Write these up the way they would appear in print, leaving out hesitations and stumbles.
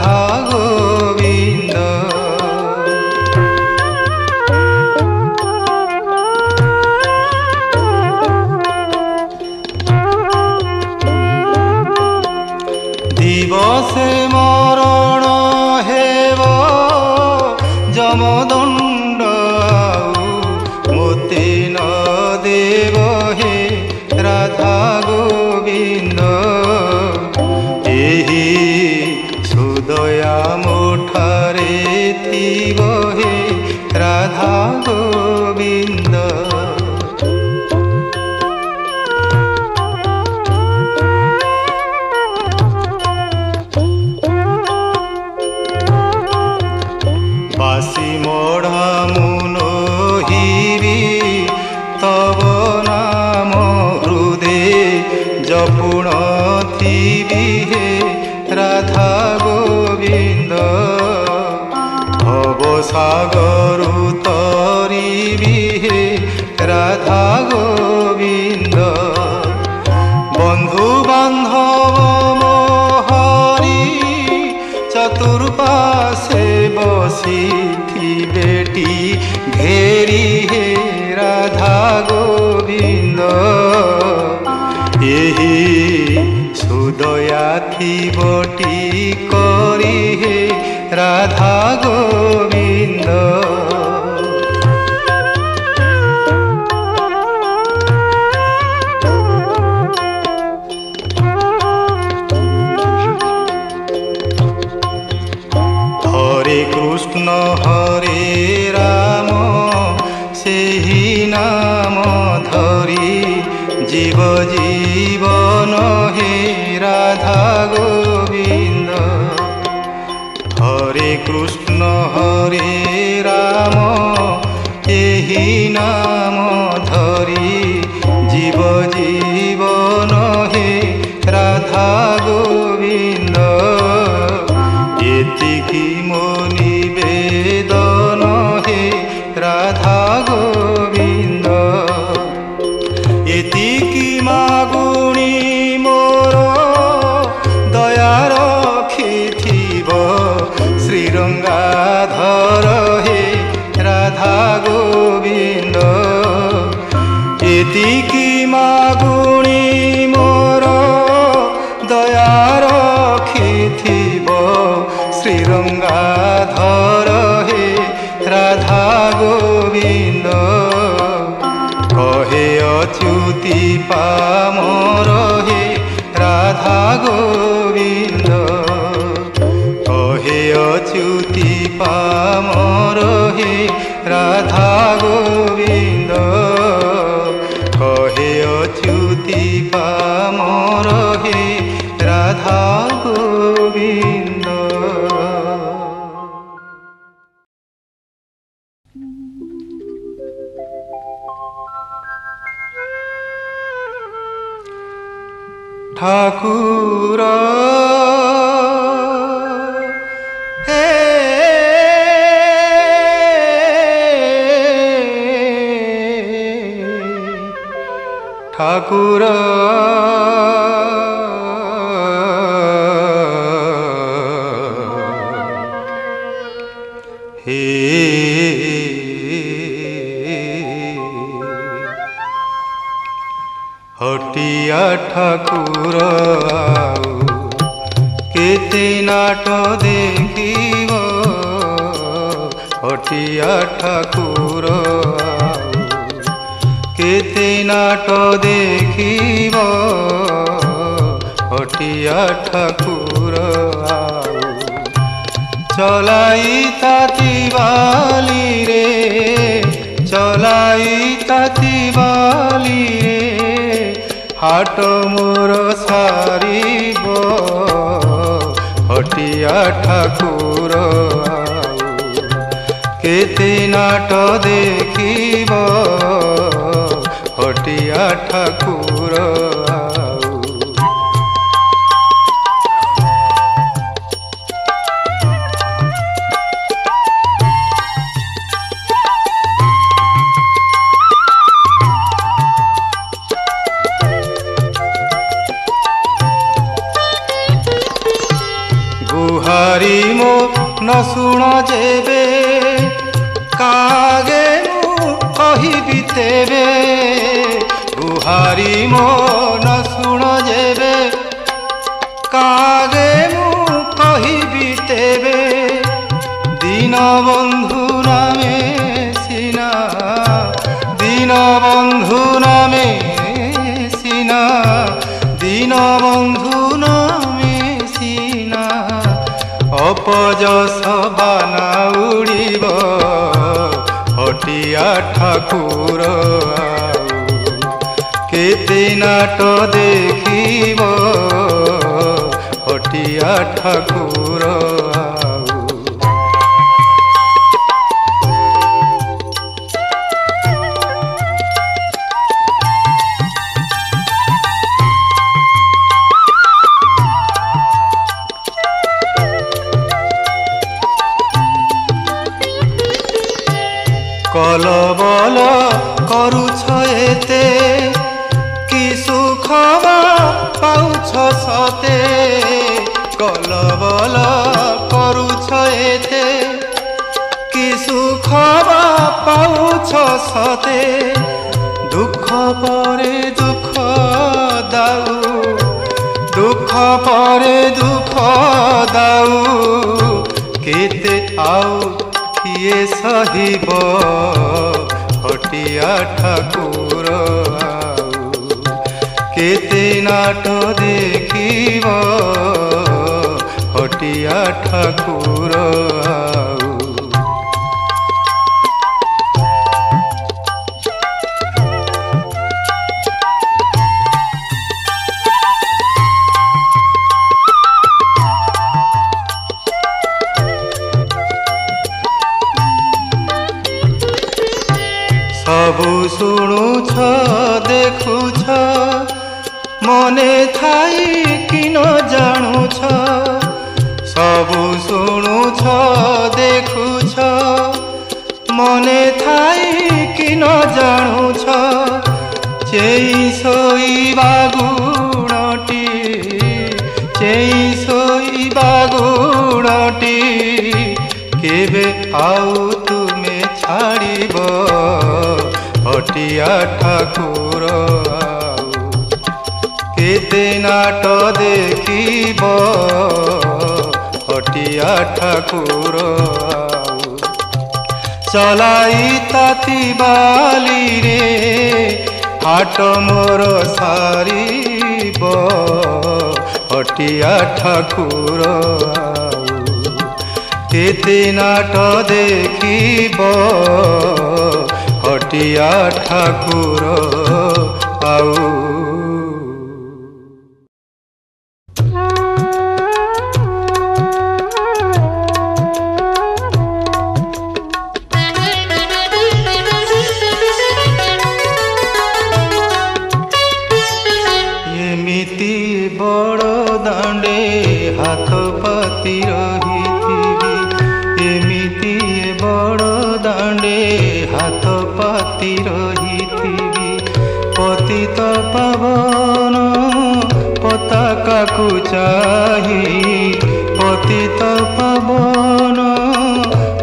রাধা গোবিন্দ। দিবসে মরণ হেব যমদণ্ড মতে ন দেব হে রাধা গোবিন্দ। ଏହି ସୁଦୟା ମୋଠାରେ ଥିବ ହେ ରାଧା ଗୋବିନ୍ଦ। ବାସି ମଢ଼ା ମୁନୋହିବି ତବ ନାମ ହୃଦେ ଜପୁଣ ଥିବି ହେ রাধা গোবিন্দ। ভব সাগরু তরিবি হে রাধা গোবিন্দ। বন্ধু বান্ধব মোহরি চতুর্পাশে বসিথিবেটি ঘেরি হে রাধা গোবিন্দ। ଏହି সুদয়া থিবটি করি হে রাধা গোবিন্দ। হরে কৃষ্ণ হরে রাম সেই নাম ধরি জীব জীবন হে রাধা গোবিন্দ। হরে কৃষ্ণ হরে রাম এই নাম ধরি জীব জীবন হে রাধা গোবিন্দ। এতিকি মো নিবেদন হে রাধা গোবিন্দ। এতিকি মাগুণী মোর দয়া রখিথিব শ্রীরঙ্গাধর হে রাধা গোবিন্দ। এতিকি মাগুণী মোর দয়া রখিথিব শ্রীরঙ্গাধর হে রাধা গোবিন্দ। কহে অচ্যুতি পামর হে রাধা গোবিন্দ। কহে অচ্যুতি পামর হে রাধা গোবিন্দ। কহে অচ্যুতি পামর হে রাধা গোবিন্দ। ঠাকুর হে ঠাকুর হে হটিয়া ঠাকুর কেতে নাট দেখিব। হটিয়া ঠাকুর কেতে নাট দেখিব। হটিয়া ঠাকুর চলাই তাতি বালি রে চলাই তাতি বালি রে হাট মোর সারিব। হটিয়া ঠাকুর কেতে নাট দেখিব। হটিয়া ঠাকুর गुहारी मो न शुण जेबे कागे मु कहिबि तेबे गुहारी मो न शुण जेबे कागे मु कहिबि तेबे दीनबंधु नामे सिना दीनबंधु नामे सिना दीनबंधु नामे सिना अपजस बाना उड़ीब हटिया ठाकुर केते नाट देखिब हटिया ठाकुर कलबल करुछ एते कि सुख पाउछ सते कलबल करुछ एते कि सुख पाउछ सते दुख परे दुख दाऊ दुख परे दुख दाऊ केते आउ किए सहिब हटिया ठाकुर केते नाट देखिब हटिया ठाकुर सबु शुणुछ देखुछ मने थाई कि न जानुछ सबु शुणुछ देखुछ मने थाई कि न जानुछ चेई सोईबा गुणटी चेई सोईबा गुणटी केबे आउ तुमे छाड़िब हटिया ठाकुर केते नाट देखिब हटिया ठाकुर चलाई ताती बाली रे हाट मोर सारीब हटिया ठाकुर केते नाट देखिब हटिया ठाकुर आउ एमिति बड़ दांडे हाथ पाती रही एमिति बड़ दांडे हाथ पाती रही पतित पावन पताका को चाही पतित पावन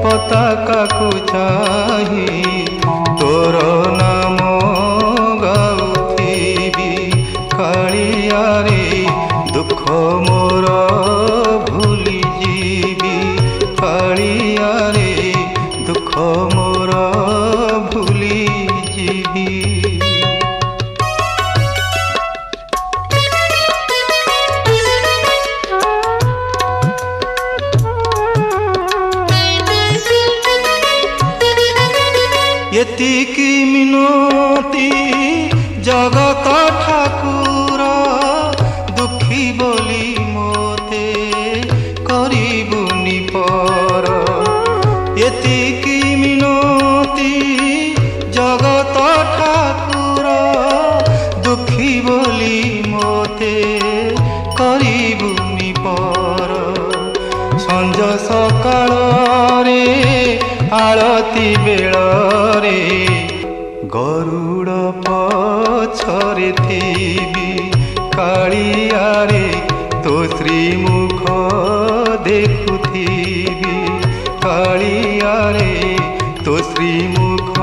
पताका को चाही तोर नाम गाउथिबी कालिया रे दुख मोर भूली जीवी कालिया रे दुख मोर भूली जीवी एतिकी मिनती जगत ठाकुर दुखी बोली मोते करिबुनि पर एतिकी मिनती जगत ठाकुर दुखी बोली मोते करिबुनि पर संज सकाळ रे आरती बेल रे गरुड़ पछरे थीबी कालिया रे तो श्रीमुख देखु ଶ୍ରୀମୁଖ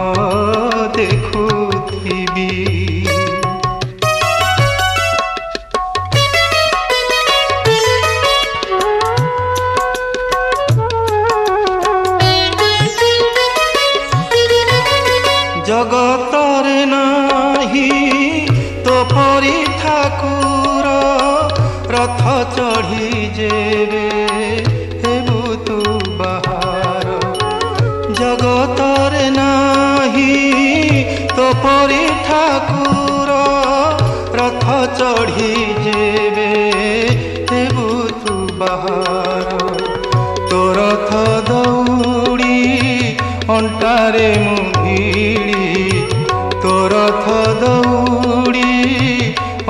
ଦେଖୁଥିବି। ଜଗତରେ ନାହିଁ ତୋ ପରି ଠାକୁର, ରଥ ଚଢ଼ି ଯେବେ ହେବୁ ତୁ ବାହାର। ଜଗତରେ ନାହିଁ ତୋ ପରି ଠାକୁର, ରଥ ଚଢ଼ି ଯେବେ ହେବୁ ତୁ ବାହାର। ତୋ ରଥ ଦଉଡ଼ି ଅଣ୍ଟାରେ ମୁଁ ଭିଡ଼ି, ତୋ ରଥ ଦଉଡ଼ି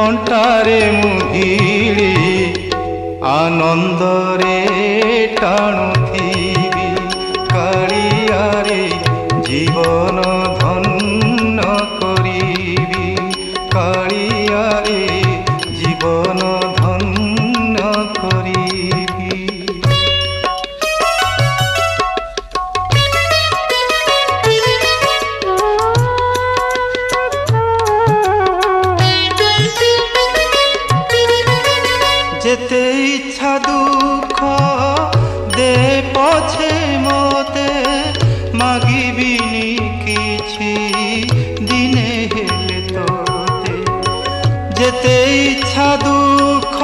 ଅଣ୍ଟାରେ ମୁଁ ଭିଡ଼ି, ଆନନ୍ଦରେ ଟାଣୁଥିବି କାଳିଆରେ ଜୀବନ ଧନ୍ୟ କରିବି, କାଳିଆରେ ଜୀବନ ଧନ୍ୟ କରିବି। যেতে ইচ্ছা দুঃখ দে পছে মতে, মাগিবিনি কিছু দিনে হেলে তোতে। যেতে ইচ্ছা দুঃখ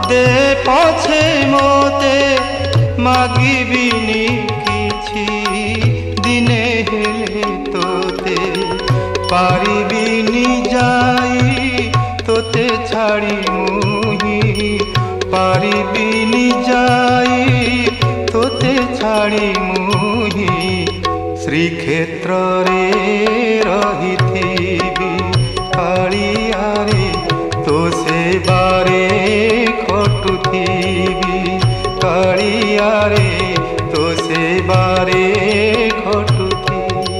দে পছে মতে, মাগিবিনি কিছু দিনে হেলে তোতে। পারিবিনি যাই তোতে ছাড়ি মুহি, পারিবিনি যাই তোতে ছাড়ি মুহি। শ্রীক্ষেত্রে রহিথিবি কাଳିଆରେ ତୋ ସେବାରେ ଖଟୁଥିବି, କାଳିଆରେ ତୋ ସେବାରେ ଖଟୁଥିବି।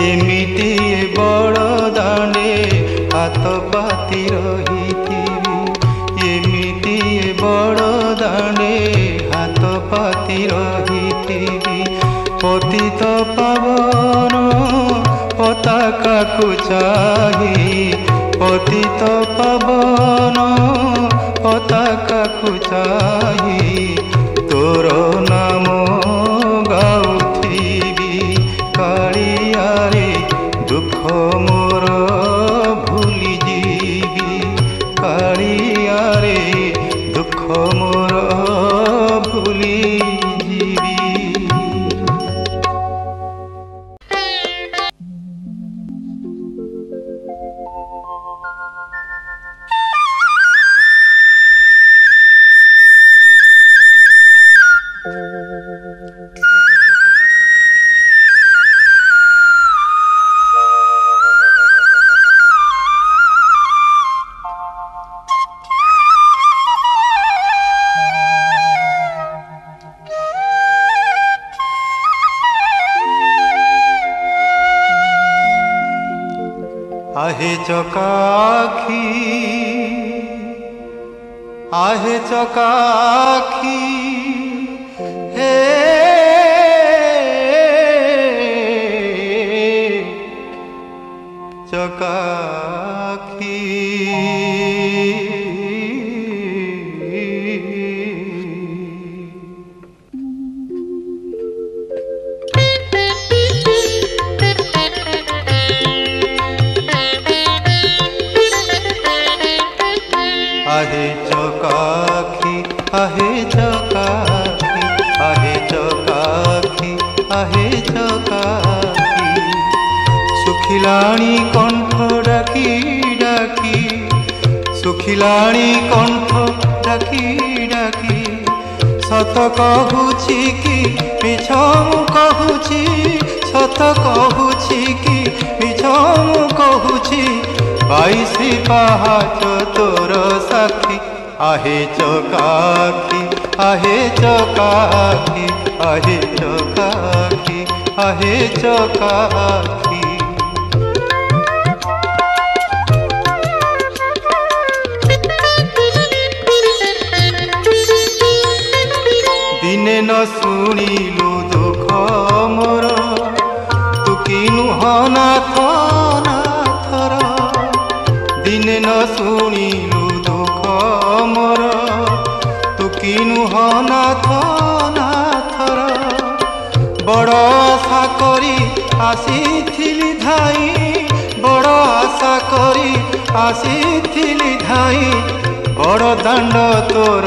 ଏମିତି ବଡ଼ ଦାଣ୍ଡେ ହାତ ପାତି ରହିଥିବି, ଏମିତି ବଡ଼ ଦାଣ୍ଡେ ହାତ ପାତି ରହିଥିବି। ପତିତ ପାବନ ପତାକାକୁ ଚାହିଁ, ପତିତ ପାବନ ପତାକାକୁ ଚାହିଁ, ତୋର ନାମ ଗାଉଥିବି କାଳିଆରେ ଦୁଃଖ ମୋର ଭୁଲିଯିବି, କାଳିଆରେ ଦୁଃଖ ମୋର ଭୁଲିଯିବି। आहे चकाखी, आहे चकाखी, हे चकाखी। आहे चकाखी, आहे चकाखी, आहे चकाखी, आहे चकाखी। सुखिलाणी कंठ डाकी डाकी, सुखिलाणी कंठ डाकी डाकी। सत कहूछि कि मिछ मु कहूछि, सत कहूछि कि मिछ मु कहूछि। 22 पाहाच तोर साक्षी, आहे चकाखी, आहे चकाखी, आहे चकाखी, आहे चकाखी। दिने न शुणिलु दुख मोर तू कि नुह नाथ नाथर दिने न शुणिलु दुख मोर तू कि नुह नाथ नाथर बड़ आशा करी आसीथिली धाई बड़ आशा करी आसीथिली धाई बड़ दांड तोर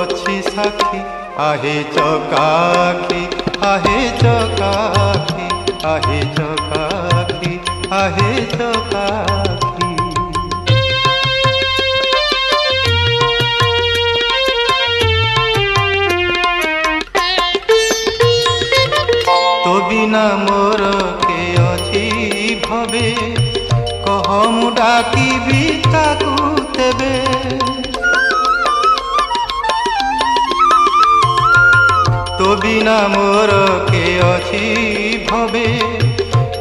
अच्छी साखी आहे चकाखी आहे चकाखी आहे चकाखी आहे चकाखी तो बिना मोर के अछि भवे कह मु डाकिबी ताकू तेबे तो बिना मोर के अछि भवे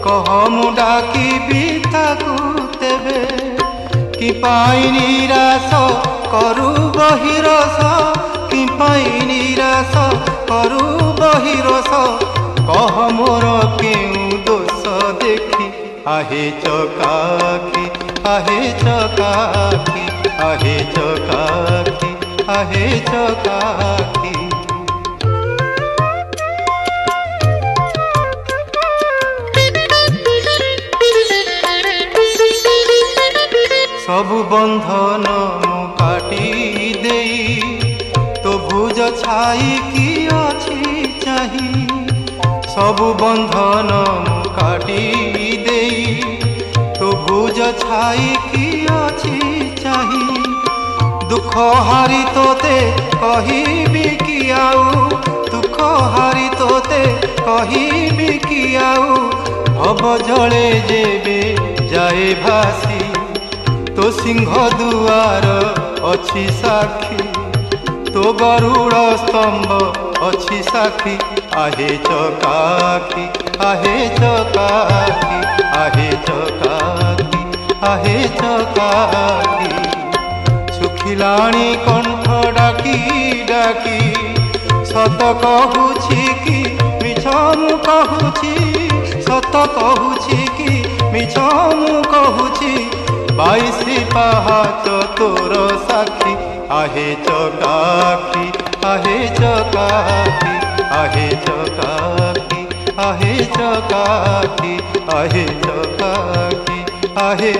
कह मु डाकिबी ताकू तेबे कि पाई निराश करू बहिरस कि पाई निराश करू बहिरस कह मोर केउ दोष देखी आहे चकाखी आहे चकाखी आहे चकाखी आहे चकाखी सबु बंधन मु काटी देई तो भुज छाई कि अछि चाही सबु बंधन मु काटी देई तो भुज छाई कि अछि चाही दुख हारी तोते कहिबी कि आउ दुख हारी तोते कहिबी कि आउ भव जले जेबे जाए भासी तो सिंह दुआर अछि साक्षी तो गरुड़ स्तंभ अछि साक्षी आहे चकाखी आहे चकाखी आहे चकाखी आहे चकाखी सुखिलाणी कंठ डाकी डाकी सत कहूछि कि मिछ मु कहूछि सत कहूछि कि मिछ मु कहूछि 22 पाहाच तोर साक्षी आहे चकाखी आहे चकाखी आहे चकाखी आहे चकाखी आहे चकाखी आहे